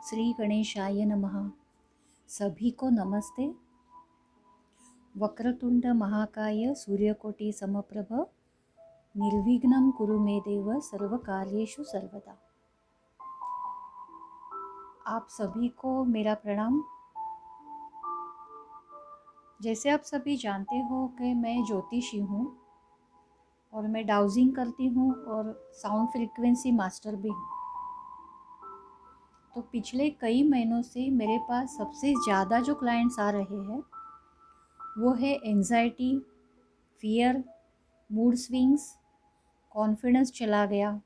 श्री गणेशाय नमः। सभी को नमस्ते। वक्रतुंड महाकाय सूर्यकोटि समप्रभ निर्विघ्नं कुरु मे देव सर्वकार्येषु सर्वदा। आप सभी को मेरा प्रणाम। जैसे आप सभी जानते हो कि मैं ज्योतिषी हूँ और मैं डाउजिंग करती हूँ और साउंड फ्रीक्वेंसी मास्टर भी हूँ। तो पिछले कई महीनों से मेरे पास सबसे ज़्यादा जो क्लाइंट्स आ रहे हैं वो है anxiety, fear, mood swings, confidence चला गया,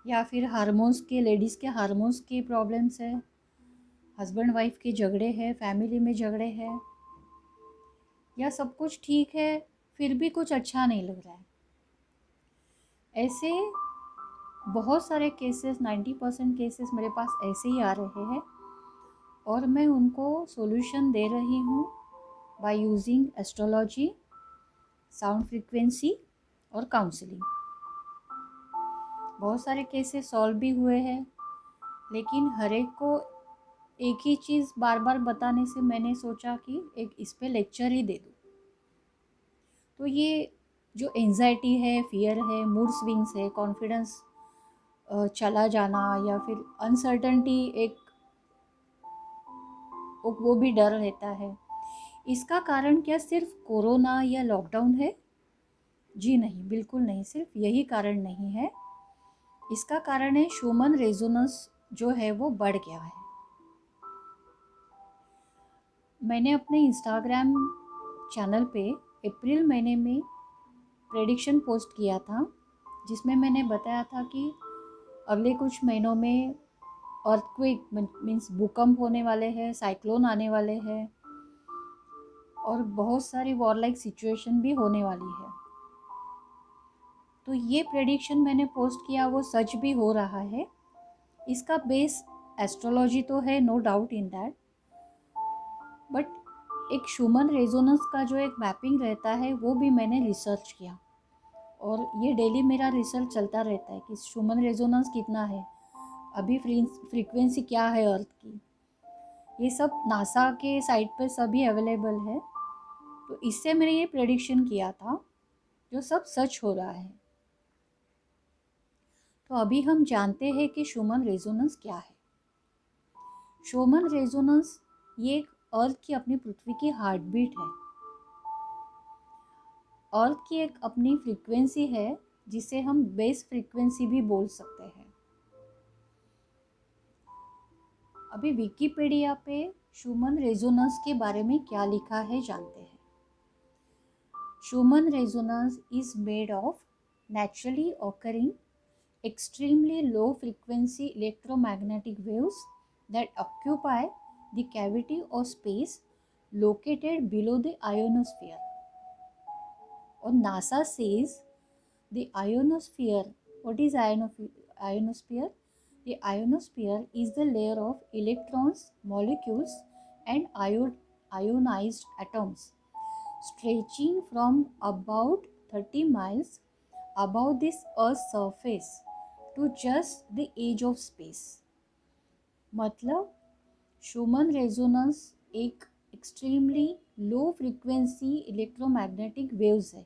या फिर हार्मोन्स के लेडीज़ के हार्मोन्स की प्रॉब्लम्स है, हस्बैंड वाइफ के झगड़े हैं, फैमिली में झगड़े हैं, या सब कुछ ठीक है फिर भी कुछ अच्छा नहीं लग रहा है। ऐसे बहुत सारे केसेस, 90% केसेस मेरे पास ऐसे ही आ रहे हैं और मैं उनको सॉल्यूशन दे रही हूँ by using astrology, sound frequency और काउंसलिंग। बहुत सारे केसेस सॉल्व भी हुए हैं, लेकिन हर एक को एक ही चीज़ बार बार बताने से मैंने सोचा कि एक इस पे लेक्चर ही दे दूँ। तो ये जो एंजाइटी है, फियर है, मूड स्विंग्स है, कॉन्फिडेंस चला जाना, या फिर अनसर्टनिटी, एक वो भी डर रहता है, इसका कारण क्या सिर्फ कोरोना या लॉकडाउन है? जी नहीं, बिल्कुल नहीं, सिर्फ यही कारण नहीं है। इसका कारण है ह्यूमन रेजोनेंस जो है वो बढ़ गया है। मैंने अपने इंस्टाग्राम चैनल पे अप्रैल महीने में प्रेडिक्शन पोस्ट किया था, जिसमें मैंने बताया था कि अगले कुछ महीनों में अर्थक्वेक मीन्स भूकंप होने वाले हैं, साइक्लोन आने वाले हैं और बहुत सारी वॉरलाइक सिचुएशन भी होने वाली है। तो ये प्रेडिक्शन मैंने पोस्ट किया, वो सच भी हो रहा है। इसका बेस एस्ट्रोलॉजी तो है, no doubt in that, but एक ह्यूमन रेजोनेंस का जो एक मैपिंग रहता है वो भी मैंने रिसर्च किया और ये डेली मेरा रिसर्च चलता रहता है कि ह्यूमन रेजोनेंस कितना है, अभी फ्रीक्वेंसी क्या है अर्थ की। ये सब नासा के साइट पे सभी अवेलेबल है। तो इससे मैंने ये प्रेडिक्शन किया था जो सब सच हो रहा है। तो अभी हम जानते हैं कि ह्यूमन रेजोनेंस क्या है। ह्यूमन रेजोनेंस ये एक अर्थ की, अपनी पृथ्वी की हार्ट बीट है। अर्थ की एक अपनी फ्रीक्वेंसी है जिसे हम बेस फ्रीक्वेंसी भी बोल सकते हैं। अभी विकिपीडिया पे ह्यूमन रेजोनेंस के बारे में क्या लिखा है जानते हैं। Human resonance is made of naturally occurring extremely low frequency electromagnetic waves that occupy the cavity or space located below the ionosphere. Or NASA says the ionosphere, what is ionosphere? The ionosphere is the layer of electrons, molecules and ionized atoms stretching from about 30 miles above this earth's surface to just the edge of space. मतलब human resonance एक extremely low frequency electromagnetic waves है।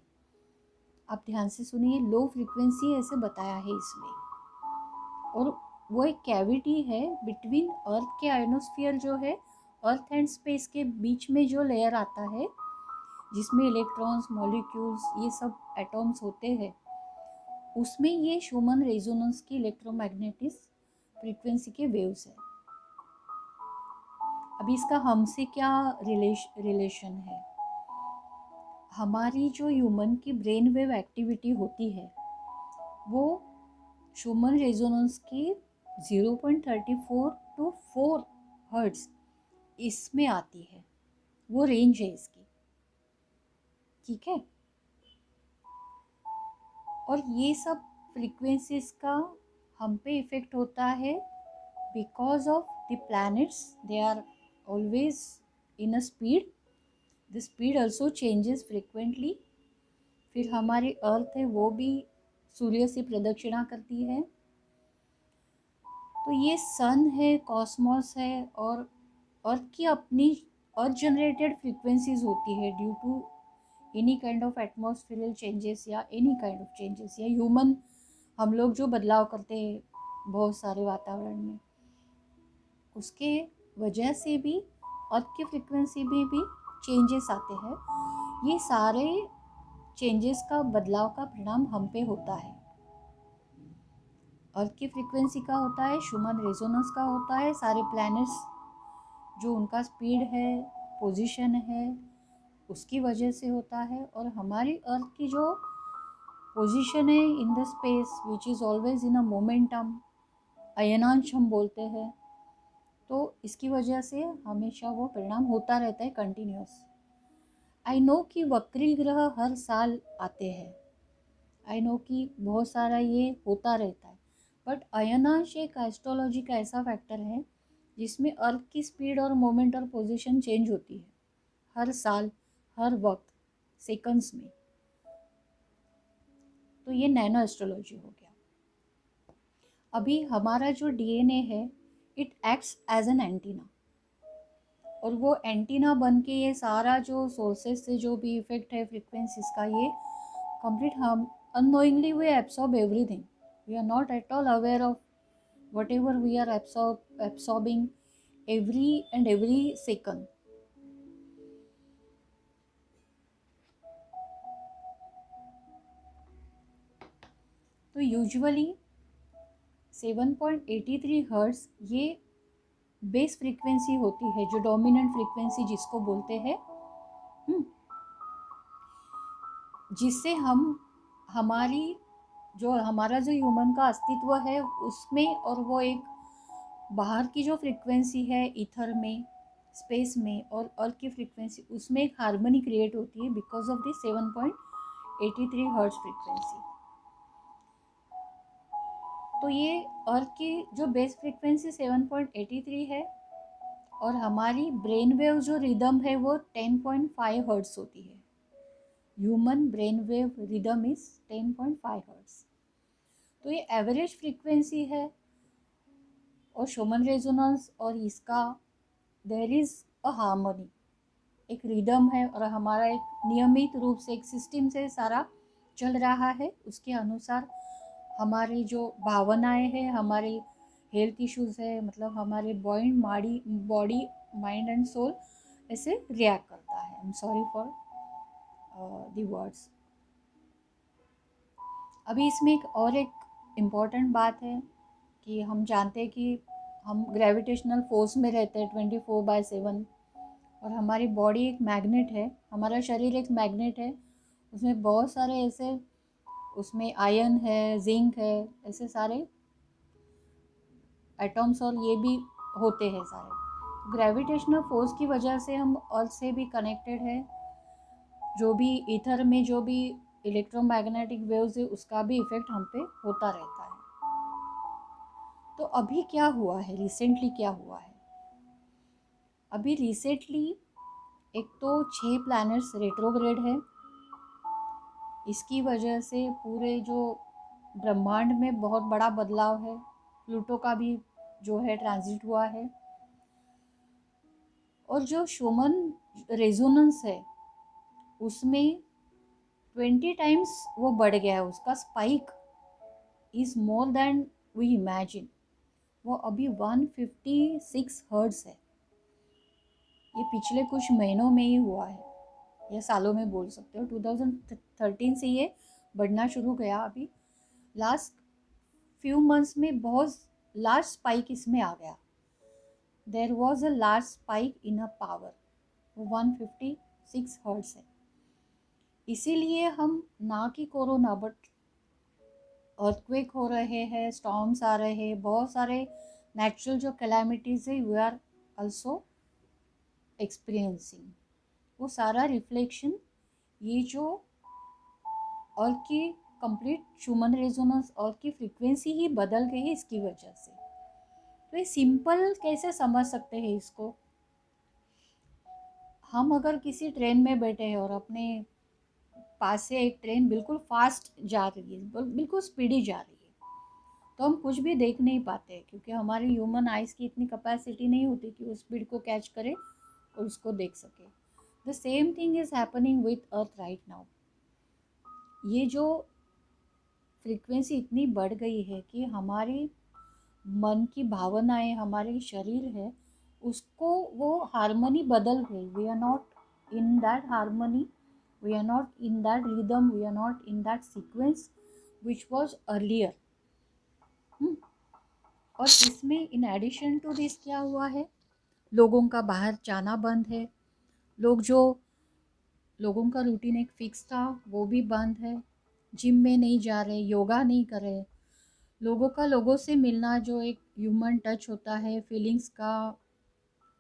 आप ध्यान से सुनिए, low frequency ऐसे बताया है इसमें, और वो एक कैविटी है बिटवीन अर्थ के आयोनोस्फीयर जो है, अर्थ एंड स्पेस के बीच में जो लेयर आता है जिसमें इलेक्ट्रॉन्स, मॉलिक्यूल्स, ये सब एटॉम्स होते हैं, उसमें ये ह्यूमन रेजोनेंस की इलेक्ट्रोमैग्नेटिक फ्रीक्वेंसी के वेव्स है। अभी इसका हमसे क्या रिलेशन है? हमारी जो ह्यूमन की ब्रेन वेव एक्टिविटी होती है वो ह्यूमन रेजोनेंस की 0.34 to 4 हर्ट्ज इसमें आती है, वो रेंज है इसकी, ठीक है। और ये सब फ्रीक्वेंसीज का हम पे इफेक्ट होता है because of the planets, they are always in a speed, the speed also changes frequently. फिर हमारी अर्थ है वो भी सूर्य से प्रदक्षिणा करती है। तो तो ये सन है, कॉस्मोस है, और अर्थ की अपनी अर्थ जनरेटेड फ्रीक्वेंसीज होती है due to any kind of atmospheric changes या एनी काइंड ऑफ चेंजेस या ह्यूमन, हम लोग जो बदलाव करते हैं बहुत सारे वातावरण में, उसके वजह से भी अर्थ की फ्रीक्वेंसी में भी चेंजेस आते हैं। ये सारे चेंजेस का, बदलाव का परिणाम हम पे होता है। अर्थ की फ्रीक्वेंसी का होता है, शूमन रेजोनेंस का होता है, सारे प्लैनेट्स जो उनका स्पीड है, पोजीशन है, उसकी वजह से होता है। और हमारी अर्थ की जो पोजीशन है in the space which is always in a momentum, अयनांश हम बोलते हैं, तो इसकी वजह से हमेशा वो परिणाम होता रहता है कंटिन्यूस। आई नो कि वक्री ग्रह हर साल आते हैं, आई नो कि बहुत सारा ये होता रहता है, बट अयनांश एक एस्ट्रोलॉजी का ऐसा फैक्टर है जिसमें अर्थ की स्पीड और मोमेंट और पोजीशन चेंज होती है हर साल, हर वक्त, सेकंड्स में। तो ये नैनो एस्ट्रोलॉजी हो गया। अभी हमारा जो डीएनए है, it acts as an antenna, और वो एंटीना बन के ये सारा जो सोर्सेस से जो भी इफेक्ट है फ्रीक्वेंसीज का, ये कंप्लीट हम unknowingly we absorb everything. We are not at all aware of whatever we are absorbing every second. तो यूजुअली 7.83 हर्ट्ज ये बेस फ्रीक्वेंसी होती है, जो डोमिनेंट फ्रीक्वेंसी जिसको बोलते हैं, जिससे हम हमारा जो ह्यूमन का अस्तित्व है उसमें, और वो एक बाहर की जो फ्रीक्वेंसी है ईथर में, स्पेस में, और अर्थ की फ्रीक्वेंसी, उसमें एक हार्मनी क्रिएट होती है because of the 7.83 hertz frequency. तो ये अर्थ की जो बेस फ्रीक्वेंसी 7.83 है, और हमारी ब्रेन वेव जो रिदम है वो 10.5 हर्ट्ज होती है। Human brain wave rhythm is 10.5 hertz. तो ये एवरेज फ्रीक्वेंसी है। और शूमन रेजोनेंस और इसका देयर इज़ अ हार्मनी, एक रिदम है, और हमारा एक नियमित रूप से एक सिस्टम से सारा चल रहा है। उसके अनुसार हमारी जो भावनाएं हैं, हमारे हेल्थ इश्यूज है, मतलब हमारे बॉडी माइंड एंड सोल ऐसे रिएक्ट करता है। I am sorry for the words. अभी इसमें एक इम्पॉर्टेंट बात है कि हम जानते हैं कि हम ग्रेविटेशनल फोर्स में रहते हैं 24/7, और हमारी बॉडी एक मैग्नेट है, हमारा शरीर एक मैग्नेट है। उसमें बहुत सारे ऐसे, उसमें आयन है, जिंक है, ऐसे सारे एटम्स और ये भी होते हैं सारे। ग्रेविटेशनल फोर्स की वजह से हम अर्थ से भी कनेक्टेड है। जो भी ईथर में जो भी इलेक्ट्रोमैग्नेटिक वेव्स है उसका भी इफेक्ट हम पे होता रहता है। तो अभी क्या हुआ है, रिसेंटली क्या हुआ है? अभी रिसेंटली एक तो 6 प्लैनेट्स रेट्रोग्रेड है। इसकी वजह से पूरे जो ब्रह्मांड में बहुत बड़ा बदलाव है। प्लूटो का भी जो है ट्रांजिट हुआ है। और जो शूमन रेजोनेंस है उसमें 20 टाइम्स वो बढ़ गया है, उसका spike is more than we imagine. वो अभी 156 हर्ट्ज है। ये पिछले कुछ महीनों में ही हुआ है, या सालों में बोल सकते हो। 2013 से ये बढ़ना शुरू गया। अभी लास्ट फ्यू मंथ्स में बहुत लार्ज स्पाइक इसमें आ गया। There was a large spike in a power. वो 156 हर्ट्ज है। इसीलिए हम ना कि कोरोना बट अर्थक्वेक हो रहे हैं, स्टॉर्म्स आ रहे हैं, बहुत सारे नेचुरल जो कैलामिटीज़ है वी आर ऑल्सो एक्सपीरियंसिंग। वो सारा रिफ्लेक्शन ये जो अर्थ की कंप्लीट शूमन रेजोनेंस, अर्थ की फ्रीक्वेंसी ही बदल गई है इसकी वजह से। तो ये सिंपल कैसे समझ सकते हैं इसको? हम अगर किसी ट्रेन में बैठे हैं और अपने पास से एक ट्रेन बिल्कुल फास्ट जा रही है, बिल्कुल स्पीडी जा रही है, तो हम कुछ भी देख नहीं पाते, क्योंकि हमारे ह्यूमन आइज़ की इतनी कैपेसिटी नहीं होती कि उस स्पीड को कैच करे और उसको देख सके। The same thing is happening with earth right now. ये जो फ्रीक्वेंसी इतनी बढ़ गई है कि हमारी मन की भावनाएं, हमारे शरीर है, उसको वो हारमोनी बदल गई। We are not in that harmony, we are not in that rhythm, we are not in that sequence which was earlier. और इसमें इन एडिशन टू दिस क्या हुआ है, लोगों का बाहर जाना बंद है। लोगों का रूटीन एक फिक्स था वो भी बंद है। जिम में नहीं जा रहे, योगा नहीं कर रहे। लोगों का लोगों से मिलना, जो एक ह्यूमन टच होता है, फीलिंग्स का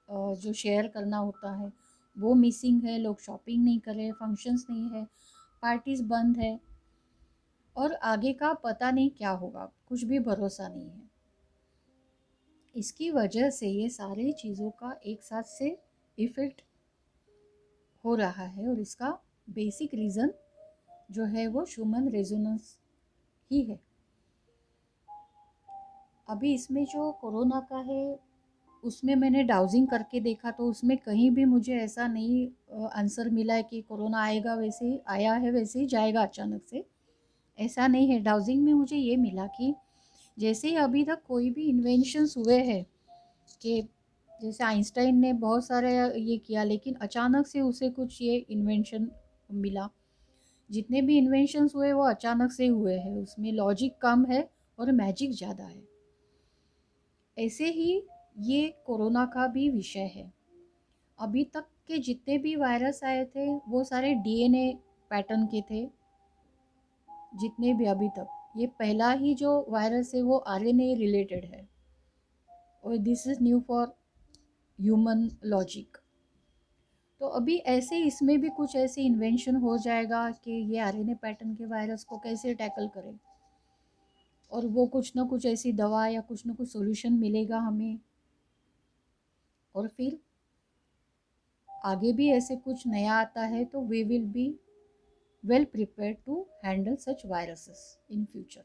जो शेयर करना होता है, वो मिसिंग है। लोग शॉपिंग नहीं कर रहे, फंक्शंस नहीं है, पार्टीज बंद है, और आगे का पता नहीं क्या होगा, कुछ भी भरोसा नहीं है। इसकी वजह से ये सारी चीज़ों का एक साथ से इफ़ेक्ट हो रहा है, और इसका बेसिक रीज़न जो है वो ह्यूमन रेजोनेंस ही है। अभी इसमें जो कोरोना का है, उसमें मैंने डाउजिंग करके देखा तो उसमें कहीं भी मुझे ऐसा नहीं आंसर मिला है कि कोरोना आएगा वैसे ही आया है वैसे ही जाएगा अचानक से। ऐसा नहीं है। डाउजिंग में मुझे ये मिला कि जैसे ही अभी तक कोई भी इन्वेंशंस हुए हैं, कि जैसे आइंस्टाइन ने बहुत सारे ये किया, लेकिन अचानक से उसे कुछ ये इन्वेंशन मिला। जितने भी इन्वेंशंस हुए वो अचानक से हुए हैं, उसमें लॉजिक कम है और मैजिक ज़्यादा है। ऐसे ही ये कोरोना का भी विषय है। अभी तक के जितने भी वायरस आए थे वो सारे डीएनए पैटर्न के थे। जितने भी अभी तक, ये पहला ही जो वायरस है वो आरएनए रिलेटेड है, और this is new for human logic. तो अभी ऐसे इसमें भी कुछ ऐसे इन्वेंशन हो जाएगा कि ये आरएनए पैटर्न के वायरस को कैसे टैकल करें, और वो कुछ ना कुछ ऐसी दवा या कुछ ना कुछ सॉल्यूशन मिलेगा हमें, और फिर आगे भी ऐसे कुछ नया आता है तो we will be well prepared to handle such viruses in future.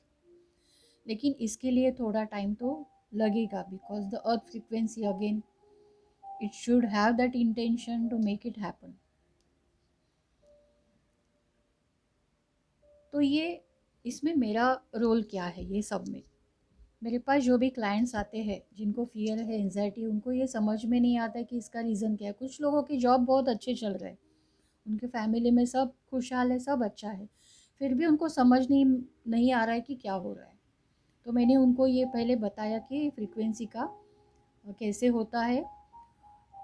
लेकिन इसके लिए थोड़ा टाइम तो लगेगा, because the earth frequency again it should have that intention to make it happen. तो ये इसमें मेरा रोल क्या है ये सब में। मेरे पास जो भी क्लाइंट्स आते हैं जिनको फियर है, एंजाइटी, उनको ये समझ में नहीं आता कि इसका रीज़न क्या है। कुछ लोगों की जॉब बहुत अच्छे चल रहे हैं, उनके फैमिली में सब खुशहाल है, सब अच्छा है, फिर भी उनको समझ नहीं आ रहा है कि क्या हो रहा है। तो मैंने उनको ये पहले बताया कि फ्रीक्वेंसी का कैसे होता है।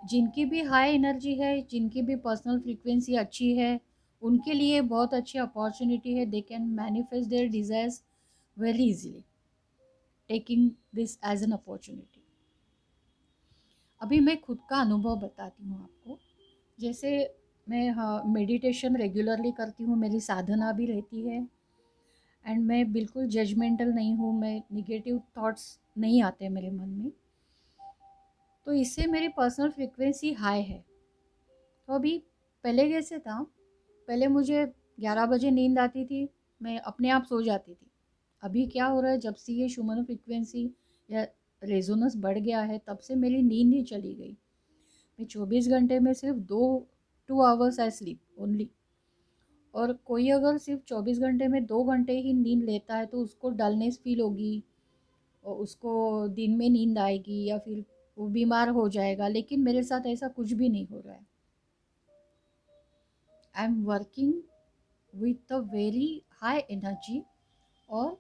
जिनकी भी हाई एनर्जी है, जिनकी भी पर्सनल फ्रीक्वेंसी अच्छी है, उनके लिए बहुत अच्छी अपॉर्चुनिटी है। They can manifest their desires very easily, taking this as an opportunity. अभी मैं खुद का अनुभव बताती हूँ आपको। जैसे मैं, हाँ, मेडिटेशन रेगुलरली करती हूँ, मेरी साधना भी रहती है, एंड मैं बिल्कुल जजमेंटल नहीं हूँ, मैं निगेटिव थॉट्स नहीं आते मेरे मन में। तो इससे मेरी पर्सनल फ्रीक्वेंसी हाई है। तो अभी पहले कैसे था, पहले मुझे 11 बजे नींद आती थी, मैं अपने आप सो जाती थी। अभी क्या हो रहा है, जब से ये ह्यूमन फ्रीक्वेंसी या रेजोनेंस बढ़ गया है, तब से मेरी नींद ही चली गई। मैं 24 घंटे में सिर्फ 2 आवर्स आई स्लीप ओनली। और कोई अगर सिर्फ 24 घंटे में 2 घंटे ही नींद लेता है तो उसको डलनेस फील होगी, और उसको दिन में नींद आएगी, या फिर वो बीमार हो जाएगा। लेकिन मेरे साथ ऐसा कुछ भी नहीं हो रहा है। I am working with a very high energy, और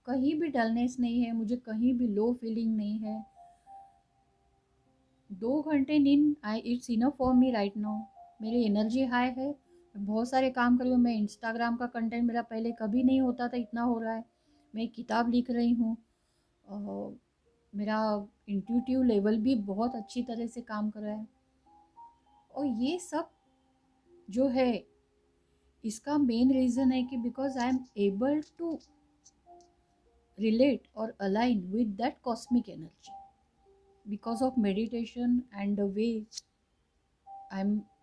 कहीं भी डलनेस नहीं है, मुझे कहीं भी लो फीलिंग नहीं है। 2 घंटे नींद I it's enough for me right now. मेरी एनर्जी हाई है, मैं बहुत सारे काम कर रही हूँ। मैं इंस्टाग्राम का कंटेंट मेरा पहले कभी नहीं होता था, इतना हो रहा है। मैं एक किताब लिख रही हूँ, मेरा इंट्यूटिव लेवल भी बहुत अच्छी तरह से काम कर रहा है। और ये सब जो है, इसका मेन रीज़न है कि because I am able to relate or align with that cosmic energy because of meditation and the way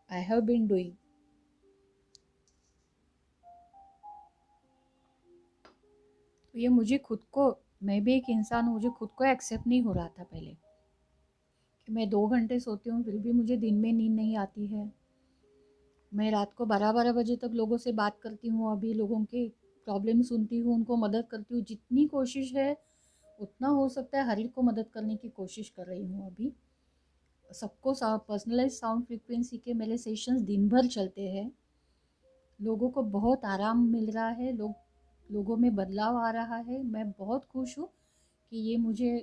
I have been doing. तो ये मुझे खुद को मैं भी एक इंसान हूँ, मुझे खुद को एक्सेप्ट नहीं हो रहा था पहले कि मैं 2 घंटे सोती हूँ फिर भी मुझे दिन में नींद नहीं आती है। मैं रात को 12-12 बजे तक लोगों से बात करती हूँ, अभी लोगों के प्रॉब्लम सुनती हूँ, उनको मदद करती हूँ। जितनी कोशिश है उतना हो सकता है हर एक को मदद करने की कोशिश कर रही हूँ अभी। सबको पर्सनलाइज साउंड फ्रिक्वेंसी के मेरे सेशंस दिन भर चलते हैं। लोगों को बहुत आराम मिल रहा है, लोगों में बदलाव आ रहा है। मैं बहुत खुश हूँ कि ये मुझे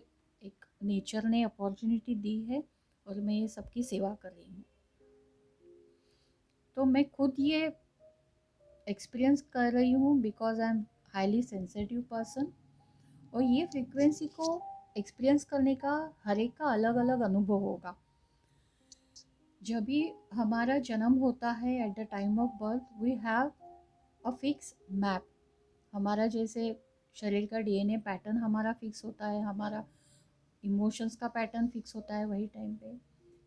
एक नेचर ने अपॉर्चुनिटी दी है और मैं ये सबकी सेवा कर रही हूँ। तो मैं खुद ये एक्सपीरियंस कर रही हूँ because I M highly sensitive person. और ये फ्रीक्वेंसी को एक्सपीरियंस करने का हर एक का अलग अलग अनुभव होगा। जब भी हमारा जन्म होता है at the time of birth we have a fix map. हमारा जैसे शरीर का डीएनए पैटर्न हमारा फिक्स होता है, हमारा इमोशंस का पैटर्न फिक्स होता है वही टाइम पे,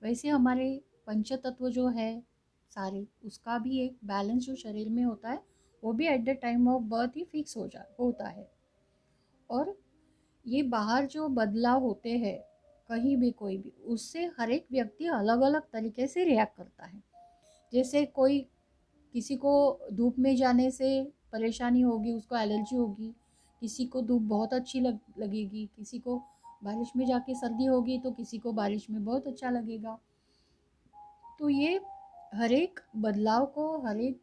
वैसे हमारे पंच तत्व जो है सारे उसका भी एक बैलेंस जो शरीर में होता है वो भी eight the time of birth he fix होता है। और ये बाहर जो बदलाव होते हैं कहीं भी कोई भी, उससे हर एक व्यक्ति अलग अलग तरीके से रिएक्ट करता है। जैसे कोई किसी को धूप में जाने से परेशानी होगी, उसको एलर्जी होगी। किसी को धूप बहुत अच्छी लगेगी, किसी को बारिश में जाके सर्दी होगी तो किसी को बारिश में बहुत अच्छा लगेगा। तो ये हर एक बदलाव को, हर एक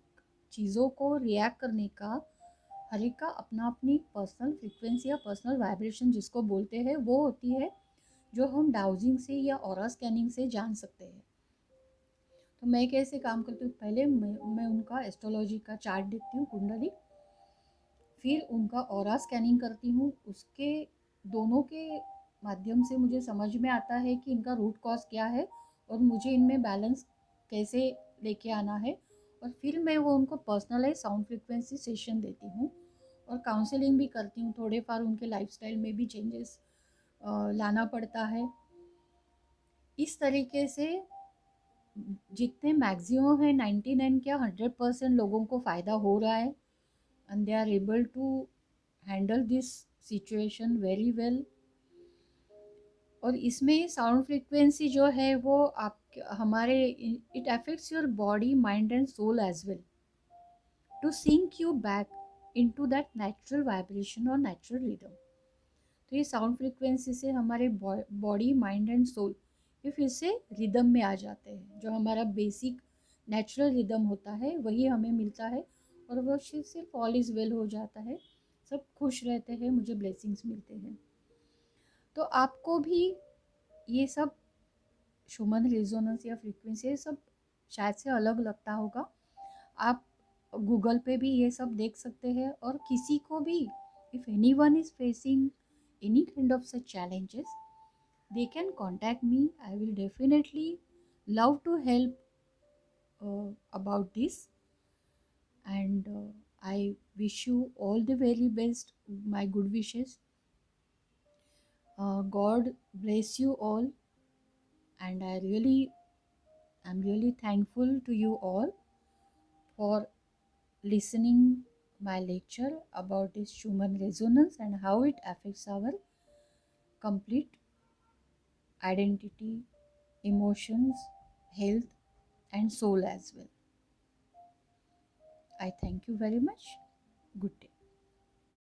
चीज़ों को रिएक्ट करने का हर एक का अपना अपनी पर्सनल फ्रीक्वेंसी या पर्सनल वाइब्रेशन जिसको बोलते हैं वो होती है, जो हम डाउजिंग से या ऑरा स्कैनिंग से जान सकते हैं। तो मैं कैसे काम करती हूँ, पहले मैं उनका एस्ट्रोलॉजी का चार्ट देखती हूँ, कुंडली, फिर उनका ऑरा स्कैनिंग करती हूँ। उसके दोनों के माध्यम से मुझे समझ में आता है कि इनका रूट कॉज क्या है और मुझे इनमें बैलेंस कैसे लेके आना है। और फिर मैं वो उनको पर्सनलाइज साउंड फ्रिक्वेंसी सेशन देती हूँ और काउंसलिंग भी करती हूँ। थोड़े फार उनके लाइफस्टाइल में भी चेंजेस लाना पड़ता है। इस तरीके से जितने मैक्सिमम है 99 क्या 100% लोगों को फ़ायदा हो रहा है and they are able to handle this situation very well. और इसमें साउंड फ्रिक्वेंसी जो है वो आप हमारे it affects your body mind and soul as well to sync you back into that natural vibration और नेचुरल रिदम। तो ये साउंड फ्रिक्वेंसी से हमारे बॉडी माइंड एंड सोल ये फिर से रिदम में आ जाते हैं। जो हमारा बेसिक नेचुरल रिदम होता है वही हमें मिलता है और वो सिर्फ ऑल इज़ वेल हो जाता है। सब खुश रहते हैं, मुझे ब्लेसिंग्स मिलते हैं। तो आपको भी ये सब शुमन रेजोनेंस या फ्रीक्वेंसी ये सब शायद से अलग लगता होगा। आप गूगल पे भी ये सब देख सकते हैं। और किसी को भी if any one is facing any kind of such challenges, they can contact me. I will definitely love to help about this. And I wish you all the very best, my good wishes. God bless you all. And I'm really thankful to you all for listening my lecture about this Schumann resonance and how it affects our complete identity, emotions, health, and soul as well. I thank you very much. Good day.